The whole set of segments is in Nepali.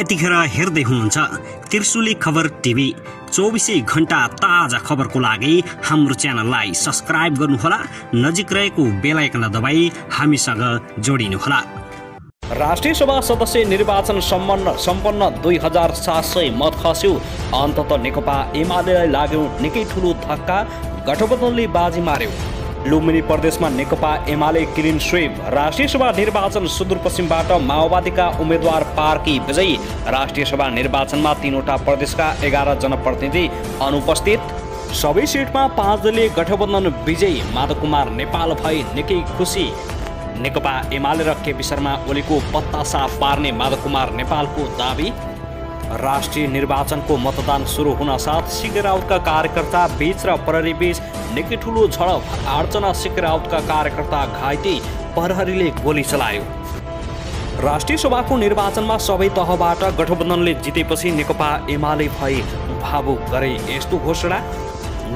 यतिखेर हेर्दै हुनुहुन्छ त्रिशुली खबर टिभी। 24 घण्टा ताजा खबरको लागि हाम्रो च्यानललाई सब्स्क्राइब गर्नुहोला, नजिक रहेको बेल आइकन दबाई हामीसँग जोडिनुहोला। राष्ट्रिय सभा सदस्य निर्वाचन सम्पन्न 2700 मत खस्यो। अन्तत नेकपा एमालेलाई लाग्यो निकै ठुलो धक्का, गठबन्धनले बाजी मार्यो। लुम्बिनी प्रदेशमा नेकपा एमाले क्लिन स्वीप। राष्ट्रिय सभा निर्वाचन सुदूरपश्चिमबाट माओवादीका उम्मेद्वार पार्की विजयी। राष्ट्रिय सभा निर्वाचनमा 3वटा प्रदेशका 11 जनप्रतिनिधि अनुपस्थित। सबै सिटमा 5 दलीय गठबन्धन विजयी। माधव कुमार नेपाल भई निकै खुसी। नेकपा एमाले र केपी शर्मा ओलीको पत्ता साफ पार्ने माधव कुमार नेपालको दाबी। राष्ट्रिय निर्वाचनको मतदान सुरु हुन साथ सिके राउतका कार्यकर्ता बीच र प्रहरी बीच निकै ठुलो झडप। 8 जना सिके राउतका कार्यकर्ता घाइते, प्रहरीले गोली चलायो। राष्ट्रिय सभाको निर्वाचनमा सबै तहबाट गठबन्धनले जितेपछि नेकपा एमाले भई भावुक गरे यस्तो घोषणा।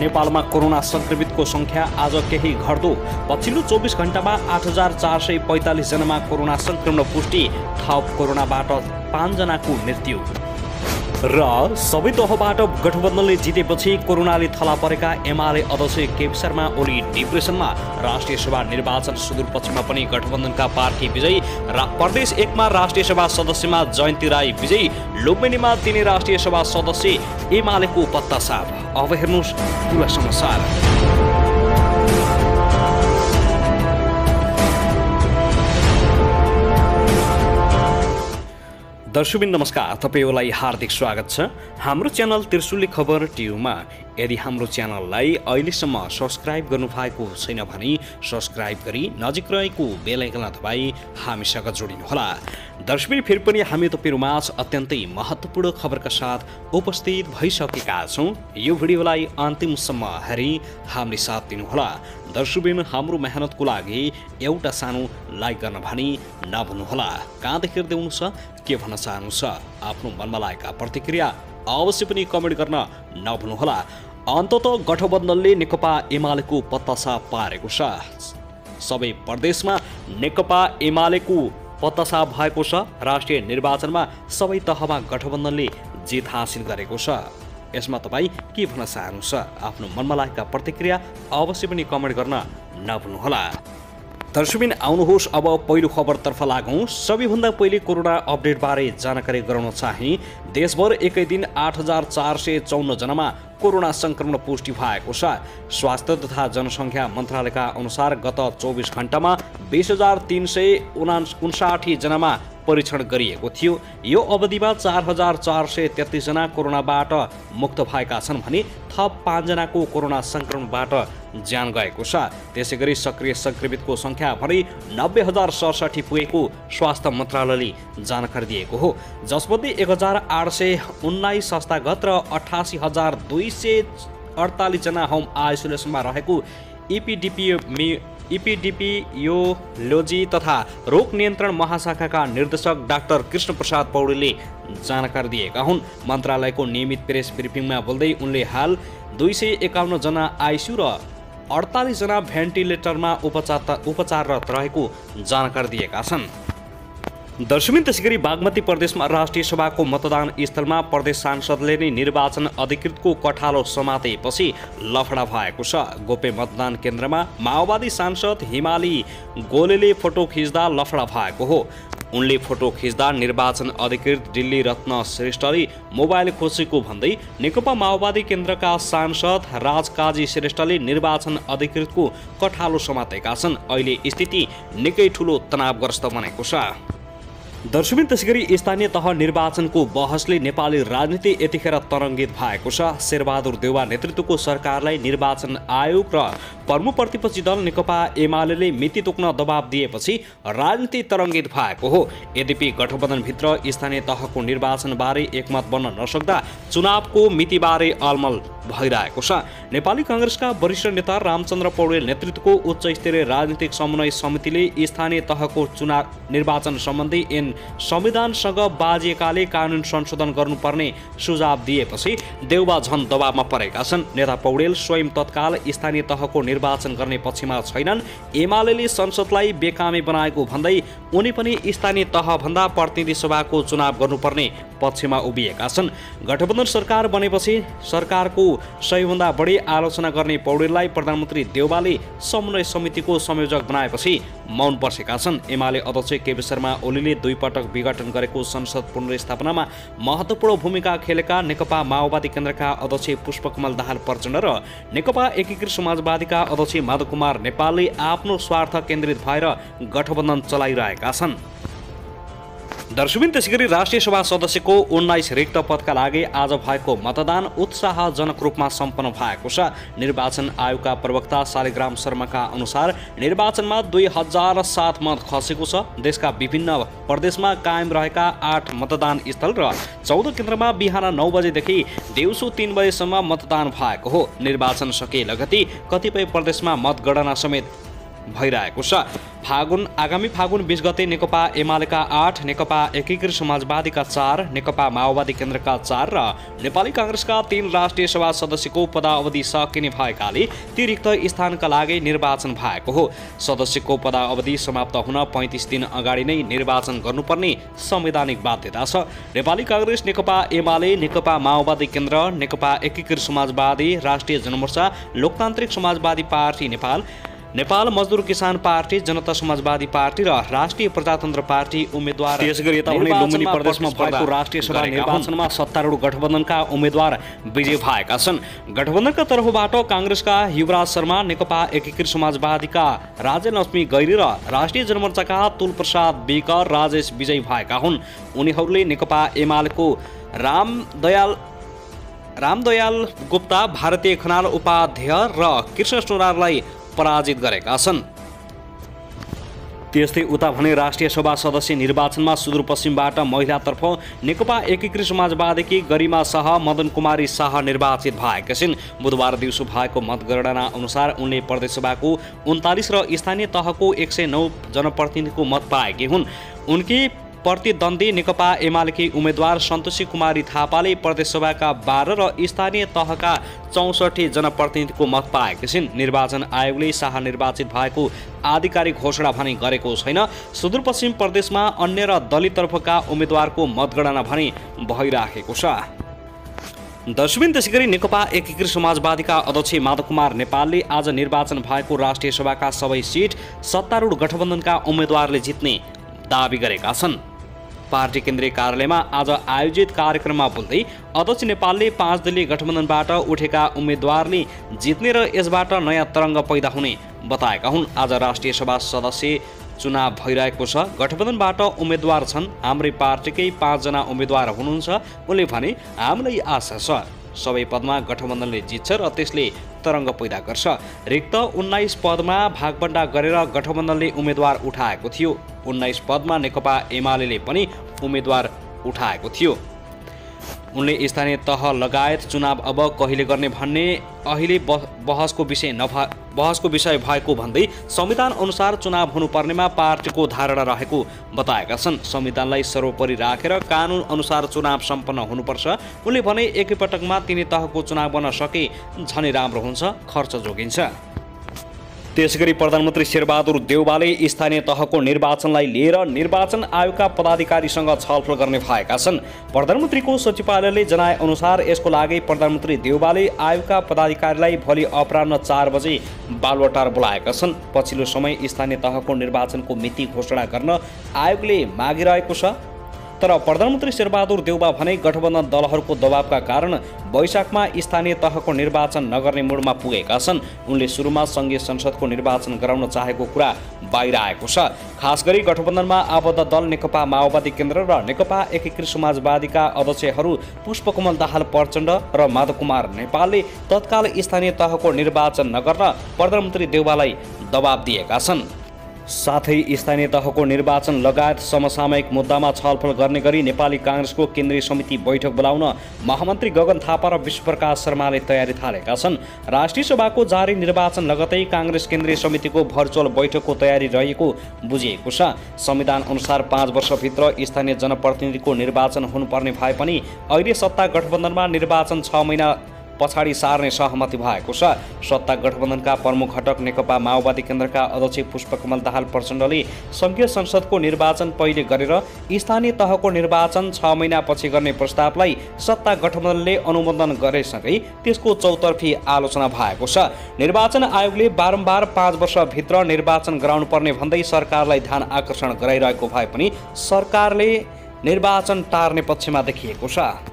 नेपालमा कोरोना संक्रमितको संख्या आज केही घट्दो। पछिल्लो 24 घण्टामा 8445 जनामा कोरोना संक्रमण पुष्टि। थप कोरोनाबाट 5 जनाको मृत्यु। र सबै तहबाट गठबन्धनले जितेपछि कोरोनाले थला परेका एमाले अध्यक्ष केपी शर्मा ओली डिप्रेसनमा। राष्ट्रिय सभा निर्वाचन सुदूरपश्चिममा पनि गठबन्धनका पार्टी विजयी। प्रदेश 1 मा राष्ट्रिय सभा सदस्यमा जयन्ती राई विजयी। लुम्बिनीमा 3 राष्ट्रिय सभा सदस्य एमालेको पत्ता साफ। अब हेर्नुहोस् पुरा समाचार। दर्शकबिन नमस्कार, तपाईलाई हार्दिक स्वागत छ हाम्रो च्यानल त्रिशुली खबर टिभीमा। यदि हाम्रो च्यानललाई अहिलेसम्म सब्स्क्राइब गर्नुभएको छैन भने सब्स्क्राइब गरी नजिक रहेको बेल आइकन दबाई हामीसँग जोडिनुहोला। दर्शकबिन फेरि पनि हामी तपाईहरुमाझ अत्यन्तै महत्त्वपूर्ण खबरका साथ उपस्थित भइसकेका छौं। यो भिडियोलाई अन्तिमसम्म हेरी हामीले साथ दिनुहोला। दर्शकबिन हाम्रो मेहनतको लागि एउटा सानो लाइक गर्न भनी नभुल्नुहोला। कहाँदेखि हेर्दै हुनुहुन्छ, के भन्न चाहनुहुन्छ, आफ्नो मनमा लागेका प्रतिक्रिया अवश्य पनि कमेन्ट गर्न नभुल्नुहोला। अन्ततः गठबन्धनले नेकपा एमालेको पत्ता साफ पारेको छ। सबै प्रदेशमा नेकपा एमालेको पत्ता साफ भएको छ। राष्ट्रिय निर्वाचनमा सबै तहमा गठबन्धनले जित हासिल गरेको छ। यसमा तपाईँ के भन्न चाहनुहुन्छ, आफ्नो मनमा लागेका प्रतिक्रिया अवश्य पनि कमेन्ट गर्न नभुल्नुहोला। दर्शकबिन आउनुहोस् अब पहिलो खबरतर्फ लागौं। सबैभन्दा पहिले कोरोना अपडेटबारे जानकारी गराउन चाहे। देशभर एकै दिन 8454 जनामा कोरोना संक्रमण पुष्टि भएको छ। स्वास्थ्य तथा जनसङ्ख्या मन्त्रालयका अनुसार गत 24 घण्टामा 20359 जनामा परीक्षण गरिएको थियो। यो अवधिमा 4433 जना कोरोनाबाट मुक्त भएका छन् भने थप 5 जनाको कोरोना संक्रमणबाट ज्यान गएको छ। त्यसैगरी सक्रिय संक्रमितको संख्या भने 90067 पुगेको स्वास्थ्य मन्त्रालयले जानकारी दिएको हो। जसमध्ये 1819 संस्थागत र 88248 जना होम आइसोलेसनमा रहेको एपिडेमियोलोजी तथा रोग नियन्त्रण महाशाखाका निर्देशक डाक्टर कृष्ण प्रसाद पौडेलले जानकारी दिएका हुन्। मन्त्रालयको नियमित प्रेस ब्रिफिङमा बोल्दै उनले हाल 251 जना आइसियु र 48 जना भेन्टिलेटरमा उपचाररत रहेको जानकारी दिएका छन्। दर्शकबिन त्यसैगरी बागमती प्रदेशमा राष्ट्रिय सभाको मतदान स्थलमा प्रदेश सांसदले नै निर्वाचन अधिकृतको कठालो समातेपछि लफडा भएको छ। गोपे मतदान केन्द्रमा माओवादी सांसद हिमाली गोलेले फोटो खिच्दा लफडा भएको हो। उनले फोटो खिच्दा निर्वाचन अधिकृत दिल्ली रत्न श्रेष्ठले मोबाइल खोसेको भन्दै नेकपा माओवादी केन्द्रका सांसद राजकाजी श्रेष्ठले निर्वाचन अधिकृतको कठालो समातेका छन्। अहिले स्थिति निकै ठुलो तनावग्रस्त बनेको छ। दर्शकबिन त्यसैगरी स्थानीय तह निर्वाचनको बहसले नेपाली राजनीति यतिखेर तरङ्गित भएको छ। शेरबहादुर देउवा नेतृत्वको सरकारलाई निर्वाचन आयोग र प्रमुख प्रतिपक्षी दल नेकपा एमाले मिति तोक्न दबाब दिएपछि राजनीति तरङ्गित भएको हो। यद्यपि गठबन्धनभित्र स्थानीय तहको निर्वाचनबारे एकमत बन्न नसक्दा चुनावको मितिबारे अलमल भइरहेको छ। नेपाली कांग्रेसका वरिष्ठ नेता रामचन्द्र पौडेल नेतृत्वको उच्च स्तरीय राजनीतिक समन्वय समितिले स्थानीय तहको चुनाव निर्वाचन सम्बन्धी संविधानसँग बाजिएकाले कानुन संशोधन गर्नुपर्ने सुझाव दिएपछि देउबा झन दबावमा परेका छन्। नेता पौडेल स्वयं तत्काल स्थानीय तहको निर्वाचन गर्ने पक्षमा छैनन्। एमालेले संसदलाई बेकामे बनाएको भन्दै उनी पनि स्थानीय तहभन्दा प्रतिनिधि सभाको चुनाव गर्नुपर्ने पक्षमा उभिएका छन्। गठबन्धन सरकार बनेपछि सरकारको सबैभन्दा बढी आलोचना गर्ने पौडेललाई प्रधानमन्त्री देउवाले समन्वय समितिको संयोजक बनाएपछि मौन बसेका छन्। एमाले अध्यक्ष केपी शर्मा ओलीले 2 पटक विघटन गरेको संसद पुनर्स्थापनामा महत्त्वपूर्ण भूमिका खेलेका नेकपा माओवादी केन्द्रका अध्यक्ष पुष्पकमल दाहाल प्रचण्ड र नेकपा एकीकृत समाजवादीका अध्यक्ष माधव कुमार नेपालले आफ्नो स्वार्थ केन्द्रित भएर गठबन्धन चलाइरहेका छन्। दर्शकबिन त्यसैगरी राष्ट्रिय सभा सदस्यको 19 रिक्त पदका लागि आज भएको मतदान उत्साहजनक रूपमा सम्पन्न भएको छ। निर्वाचन आयोगका प्रवक्ता शालिग्राम शर्माका अनुसार निर्वाचनमा 2007 मत खसेको छ। देशका विभिन्न प्रदेशमा कायम रहेका 8 मतदान स्थल र 14 केन्द्रमा बिहान 9 बजेदेखि दिउँसो 3 बजेसम्म मतदान भएको हो। निर्वाचन सके लगती कतिपय प्रदेशमा मतगणना समेत भइरहेको छ। आगामी फागुन 20 गते नेकपा एमालेका 8, नेकपा एकीकृत समाजवादीका 4, नेकपा माओवादी केन्द्रका 4 र नेपाली काङ्ग्रेसका 3 राष्ट्रिय सभा सदस्यको पदावधि सकिने भएकाले ती रिक्त स्थानका लागि निर्वाचन भएको हो। सदस्यको पदावधि समाप्त हुन 35 दिन अगाडि नै निर्वाचन गर्नुपर्ने संवैधानिक बाध्यता छ। नेपाली काङ्ग्रेस, नेकपा एमाले, नेकपा माओवादी केन्द्र, नेकपा एकीकृत समाजवादी, राष्ट्रिय जनमोर्चा, लोकतान्त्रिक समाजवादी पार्टी नेपाल मजदुर किसान पार्टी, जनता समाजवादी पार्टी र राष्ट्रिय प्रजातन्त्र पार्टी उम्मेद्वार। त्यसैगरी यता भने लुम्बिनी प्रदेशमा भएको राष्ट्रिय सभा निर्वाचनमा सत्तारूढ गठबन्धनका उम्मेद्वार विजयी भएका छन्। गठबन्धनका तर्फबाट काङ्ग्रेसका युवराज शर्मा, नेकपा एकीकृत समाजवादीका राज्यलक्ष्मी गैरी र राष्ट्रिय जनमोर्चाका तुलप्रसाद विक, राजेश विजयी भएका हुन्। उनीहरूले नेकपा एमालेको रामदयाल गुप्ता, भारतीय खनाल उपाध्याय र कृष्ण सुनारलाई पराजित गरेका छन्। त्यस्तै उता भने राष्ट्रिय सभा सदस्य निर्वाचनमा सुदूरपश्चिमबाट महिलातर्फ नेकपा एकीकृत समाजवादीकी गरिमा शाह, मदन कुमारी शाह निर्वाचित भएका छिन्। बुधबार दिउँसो भएको मतगणना अनुसार उनले प्रदेशसभाको 39 र स्थानीय तहको 109 जनप्रतिनिधिको मत पाएकी हुन्। उनकी प्रतिद्वन्दी नेकपा एमालेकी उम्मेद्वार सन्तोषी कुमारी थापाले प्रदेशसभाका 12 र स्थानीय तहका 64 जनप्रतिनिधिको मत पाएकी छिन्। निर्वाचन आयोगले शाह निर्वाचित भएको आधिकारिक घोषणा भने गरेको छैन। सुदूरपश्चिम प्रदेशमा अन्य र दलिततर्फका उम्मेद्वारको मतगणना भने भइराखेको छ। दर्शकबिन त्यसैगरी नेकपा एकीकृत समाजवादीका अध्यक्ष माधव कुमार नेपालले आज निर्वाचन भएको राष्ट्रिय सभाका सबै सिट सत्तारूढ गठबन्धनका उम्मेद्वारले जित्ने दाबी गरेका छन्। पार्टी केन्द्रीय कार्यालयमा आज आयोजित कार्यक्रममा बोल्दै अध्यक्ष नेपालले 5 दलीय गठबन्धनबाट उठेका उम्मेद्वारले जित्ने र यसबाट नयाँ तरङ्ग पैदा हुने बताएका हुन्। आज राष्ट्रिय सभा सदस्य चुनाव भइरहेको छ। गठबन्धनबाट उम्मेद्वार छन्। हाम्रै पार्टीकै 5 जना उम्मेद्वार हुनुहुन्छ। उनले भने हामीलाई आशा छ सबै पदमा गठबन्धनले जित्छ र त्यसले तरङ्ग पैदा गर्छ। रिक्त 19 पदमा भागबण्डा गरेर गठबन्धनले उम्मेद्वार उठाएको थियो। 19 पदमा नेकपा एमाले पनि उम्मेद्वार उठाएको थियो। उनले स्थानीय तह लगायत चुनाव अब कहिले गर्ने भन्ने अहिले बहसको विषय भएको भन्दै संविधान अनुसार चुनाव हुनुपर्नेमा पार्टीको धारणा रहेको बताएका छन्। संविधानलाई सर्वोपरि राखेर कानुन अनुसार चुनाव सम्पन्न हुनुपर्छ। उनले भने एकैपटकमा 3 तहको चुनाव गर्न सके झनै राम्रो हुन्छ, खर्च जोगिन्छ। त्यसैगरी प्रधानमन्त्री शेरबहादुर देउवाले स्थानीय तहको निर्वाचनलाई लिएर निर्वाचन आयोगका पदाधिकारीसँग छलफल गर्ने भएका छन्। प्रधानमन्त्रीको सचिवालयले जनाए अनुसार यसको लागि प्रधानमन्त्री देउवाले आयोगका पदाधिकारीलाई भोलि अपराह्न 4 बजे बालुवाटार बोलाएका छन्। पछिल्लो समय स्थानीय तहको निर्वाचनको मिति घोषणा गर्न आयोगले मागिरहेको छ। तर प्रधानमन्त्री शेरबहादुर देउवा भने गठबन्धन दलहरूको दबावका कारण वैशाखमा स्थानीय तहको निर्वाचन नगर्ने मुडमा पुगेका छन्। उनले सुरुमा सङ्घीय संसदको निर्वाचन गराउन चाहेको कुरा बाहिर आएको छ। खास गरी गठबन्धनमा आबद्ध दल नेकपा माओवादी केन्द्र र नेकपा एकीकृत समाजवादीका अध्यक्षहरू पुष्पकमल दाहाल प्रचण्ड र माधव कुमार नेपालले तत्काल स्थानीय तहको निर्वाचन नगर्न प्रधानमन्त्री देउवालाई दबाब दिएका छन्। साथै स्थानीय तहको निर्वाचन लगायत समसामयिक मुद्दामा छलफल गर्ने गरी नेपाली काङ्ग्रेसको केन्द्रीय समिति बैठक बोलाउन महामन्त्री गगन थापा र विश्वप्रकाश शर्माले तयारी थालेका छन्। राष्ट्रिय सभाको जारी निर्वाचन लगतै काङ्ग्रेस केन्द्रीय समितिको भर्चुअल बैठकको तयारी रहेको बुझिएको छ। संविधान अनुसार 5 वर्षभित्र स्थानीय जनप्रतिनिधिको निर्वाचन हुनुपर्ने भए पनि अहिले सत्ता गठबन्धनमा निर्वाचन 6 महिना पछाडि सार्ने सहमति भएको छ। सत्ता गठबन्धनका प्रमुख घटक नेकपा माओवादी केन्द्रका अध्यक्ष पुष्पकमल दाहाल प्रचण्डले संघीय संसदको निर्वाचन पहिले गरेर स्थानीय तहको निर्वाचन 6 महिनापछि गर्ने प्रस्तावलाई सत्ता गठबन्धनले अनुमोदन गरेसँगै त्यसको चौतर्फी आलोचना भएको छ। निर्वाचन आयोगले बारम्बार 5 वर्षभित्र निर्वाचन गराउनुपर्ने भन्दै सरकारलाई ध्यान आकर्षण गराइरहेको भए पनि सरकारले निर्वाचन टार्ने पक्षमा देखिएको छ।